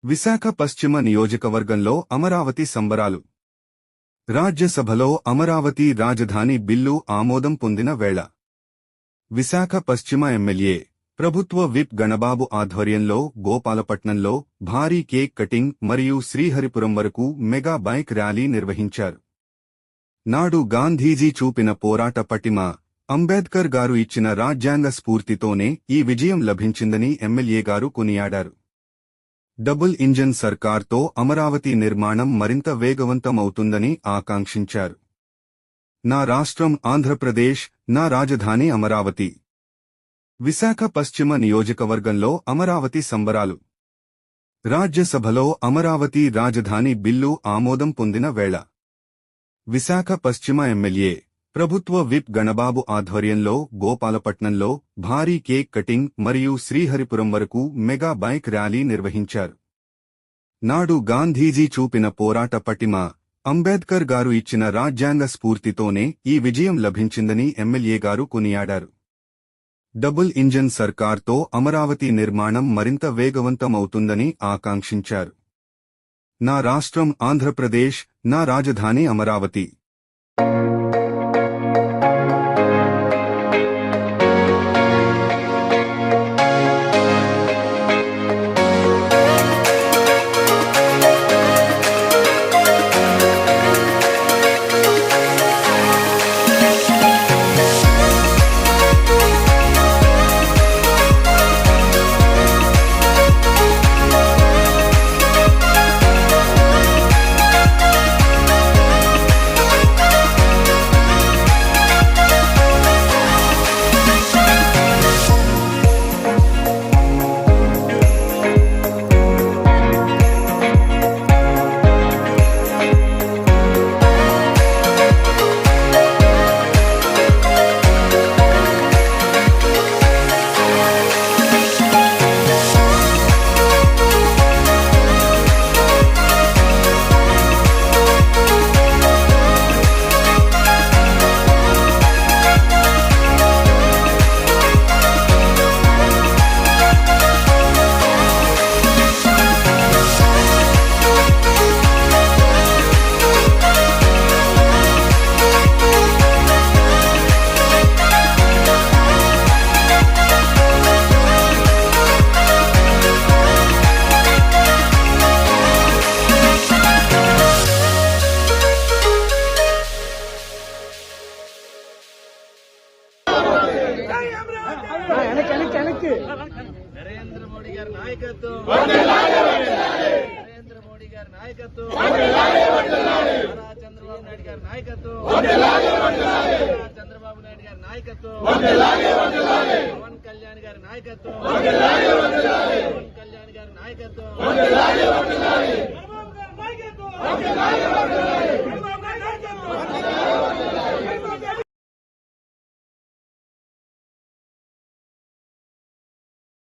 విశాఖ పశ్చిమ నియోజకవర్గంలో అమరావతి సంబరాలు. రాజ్యసభలో అమరావతి రాజధాని బిల్లు ఆమోదం పొందిన వేళ విశాఖ పశ్చిమ ఎమ్మెల్యే ప్రభుత్వ విప్ గణబాబు ఆధ్వర్యంలో గోపాలపట్నంలో భారీ కేక్ కటింగ్ మరియు శ్రీహరిపురం వరకు మెగా బైక్ ర్యాలీ నిర్వహించారు. నాడు గాంధీజీ చూపిన పోరాట పటిమ, అంబేద్కర్ గారు ఇచ్చిన రాజ్యాంగ స్ఫూర్తితోనే ఈ విజయం లభించిందని ఎమ్మెల్యే గారు కొనియాడారు. డబుల్ ఇంజన్ సర్కార్తో అమరావతి నిర్మాణం మరింత వేగవంతమవుతుందని ఆకాంక్షించారు. నా రాష్ట్రం ఆంధ్రప్రదేశ్, నా రాజధాని అమరావతి. విశాఖ పశ్చిమ నియోజకవర్గంలో అమరావతి సంబరాలు. రాజ్యసభలో అమరావతి రాజధాని బిల్లు ఆమోదం పొందిన వేళ విశాఖ పశ్చిమ ఎమ్మెల్యే ప్రభుత్వ విప్ గణబాబు ఆధ్వర్యంలో గోపాలపట్నంలో భారీ కేక్ కటింగ్ మరియు శ్రీహరిపురం వరకు మెగా బైక్ ర్యాలీ నిర్వహించారు. నాడు గాంధీజీ చూపిన పోరాట పటిమ, అంబేద్కర్ గారు ఇచ్చిన రాజ్యాంగ స్ఫూర్తితోనే ఈ విజయం లభించిందని ఎమ్మెల్యే గారు కొనియాడారు. డబుల్ ఇంజన్ సర్కార్తో అమరావతి నిర్మాణం మరింత వేగవంతమవుతుందని ఆకాంక్షించారు. నా రాష్ట్రం ఆంధ్రప్రదేశ్, నా రాజధాని అమరావతి. నరేంద్ర మోడీ గారి నాయకత్వం, నరేంద్ర మోడీ గారి నాయకత్వం, చంద్రబాబు నాయుడు గారి నాయకత్వం, చంద్రబాబు నాయుడు గారి నాయకత్వం, పవన్ కళ్యాణ్ గారి నాయకత్వం.